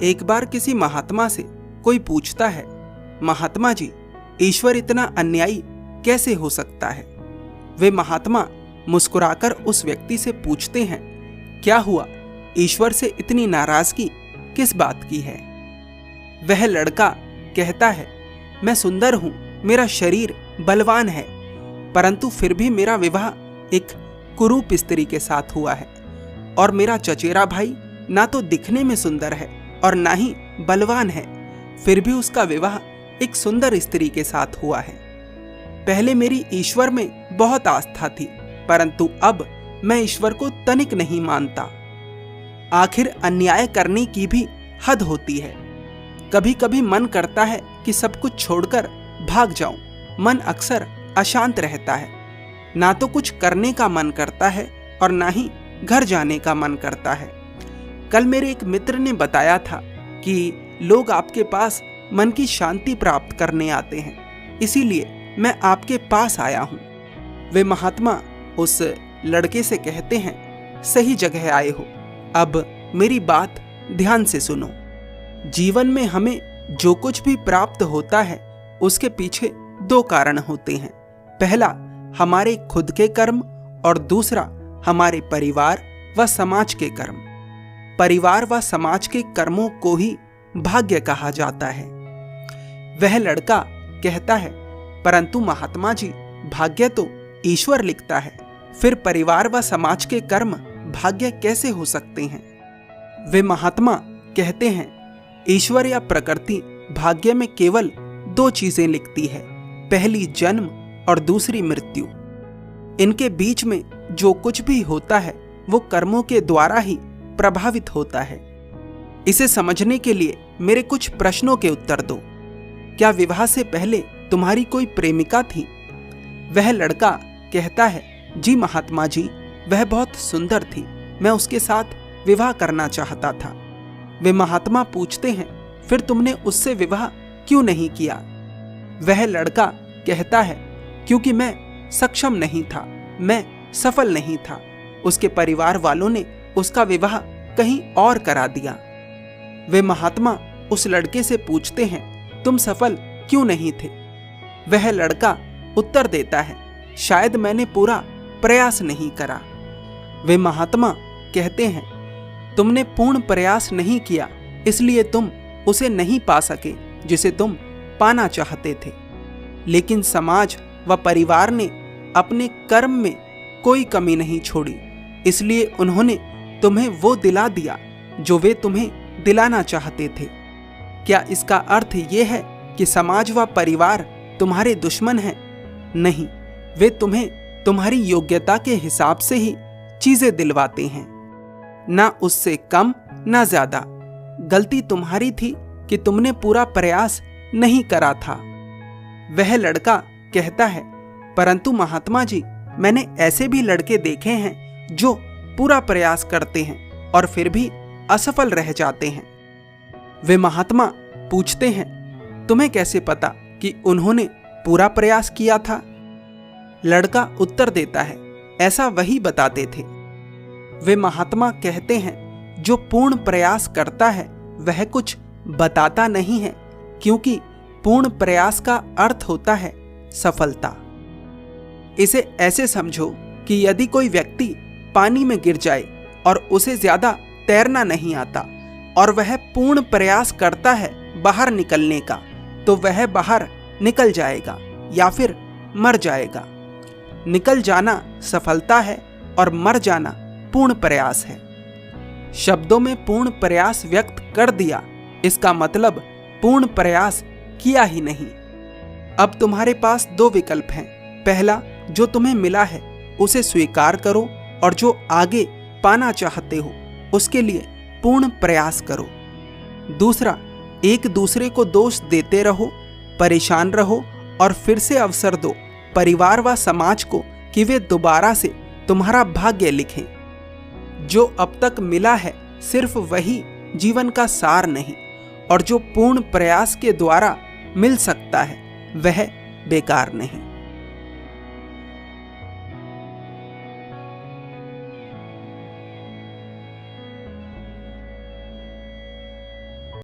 एक बार किसी महात्मा से कोई पूछता है, महात्मा जी, ईश्वर इतना अन्यायी कैसे हो सकता है? वे महात्मा मुस्कुराकर उस व्यक्ति से पूछते हैं, क्या हुआ, ईश्वर से इतनी नाराजगी किस बात की है? वह लड़का कहता है, मैं सुंदर हूं, मेरा शरीर बलवान है, परंतु फिर भी मेरा विवाह एक कुरूप स्त्री के साथ हुआ है, और मेरा चचेरा भाई ना तो दिखने में सुंदर है और ना ही बलवान है, फिर भी उसका विवाह एक सुंदर स्त्री के साथ हुआ है। पहले मेरी ईश्वर में बहुत आस्था थी, परंतु अब मैं ईश्वर को तनिक नहीं मानता। आखिर अन्याय करने की भी हद होती है। कभी कभी मन करता है कि सब कुछ छोड़कर भाग जाऊं। मन अक्सर अशांत रहता है, ना तो कुछ करने का मन करता है और ना ही घर जाने का मन करता है। कल मेरे एक मित्र ने बताया था कि लोग आपके पास मन की शांति प्राप्त करने आते हैं, इसीलिए मैं आपके पास आया हूं। वे महात्मा उस लड़के से कहते हैं, सही जगह आए हो, अब मेरी बात ध्यान से सुनो। जीवन में हमें जो कुछ भी प्राप्त होता है उसके पीछे दो कारण होते हैं। पहला हमारे खुद के कर्म और दूसरा हमारे परिवार व समाज के कर्म। परिवार व समाज के कर्मों को ही भाग्य कहा जाता है। वह लड़का कहता है, परंतु महात्मा जी, भाग्य तो ईश्वर लिखता है, फिर परिवार व समाज के कर्म भाग्य कैसे हो सकते हैं? वे महात्मा कहते हैं, ईश्वर या प्रकृति भाग्य में केवल दो चीजें लिखती है, पहली जन्म और दूसरी मृत्यु। इनके बीच में जो कुछ भी होता है वो कर्मों के द्वारा ही प्रभावित होता है। इसे समझने के लिए मेरे कुछ प्रश्नों के उत्तर दो। क्या विवाह से पहले तुम्हारी कोई प्रेमिका थी? वह लड़का कहता है, जी महात्मा जी, वह बहुत सुंदर थी, मैं उसके साथ विवाह करना चाहता था। वे महात्मा पूछते हैं, फिर तुमने उससे विवाह क्यों नहीं किया? वह लड़का कहता है, क्योंकि मैं सक्षम नहीं था, मैं सफल नहीं था। उसके परिवार वालों ने उसका विवाह कहीं और करा दिया। वे महात्मा उस लड़के से पूछते हैं, तुम सफल क्यों नहीं थे? वह लड़का उत्तर देता है, शायद मैंने पूरा प्रयास नहीं करा। वे महात्मा कहते हैं, तुमने पूर्ण प्रयास नहीं किया, इसलिए तुम उसे नहीं पा सके जिसे तुम पाना चाहते थे। लेकिन समाज व परिवार ने अपने कर्म में कोई कमी नहीं छोड़ी, इसलिए उन्होंने तुम्हें वो दिला दिया जो वे तुम्हें दिलाना चाहते थे। क्या इसका अर्थ ये है कि समाज व परिवार तुम्हारे दुश्मन हैं? नहीं, वे तुम्हें तुम्हारी योग्यता के हिसाब से ही चीजें दिलवाते हैं, ना उससे कम ना ज्यादा। गलती तुम्हारी थी कि तुमने पूरा प्रयास नहीं करा था। वह लड़का कहता है, परंतु महात्मा जी, मैंने ऐसे भी लड़के देखे हैं जो पूरा प्रयास करते हैं और फिर भी असफल रह जाते हैं। वे महात्मा पूछते हैं, तुम्हें कैसे पता कि उन्होंने पूरा प्रयास किया था? लड़का उत्तर देता है, ऐसा वही बताते थे। वे महात्मा कहते हैं, जो पूर्ण प्रयास करता है वह कुछ बताता नहीं है, क्योंकि पूर्ण प्रयास का अर्थ होता है सफलता। इसे ऐसे समझो कि यदि कोई व्यक्ति पानी में गिर जाए और उसे ज्यादा तैरना नहीं आता और वह पूर्ण प्रयास करता है बाहर निकलने का, तो वह बाहर निकल जाएगा या फिर मर जाएगा। निकल जाना सफलता है और मर जाना पूर्ण प्रयास है। शब्दों में पूर्ण प्रयास व्यक्त कर दिया, इसका मतलब पूर्ण प्रयास किया ही नहीं। अब तुम्हारे पास दो विकल्प हैं। पहला, जो तुम्हें मिला है उसे स्वीकार करो और जो आगे पाना चाहते हो उसके लिए पूर्ण प्रयास करो। दूसरा, एक दूसरे को दोष देते रहो, परेशान रहो और फिर से अवसर दो परिवार व समाज को कि वे दोबारा से तुम्हारा भाग्य लिखें। जो अब तक मिला है सिर्फ वही जीवन का सार नहीं, और जो पूर्ण प्रयास के द्वारा मिल सकता है वह बेकार नहीं।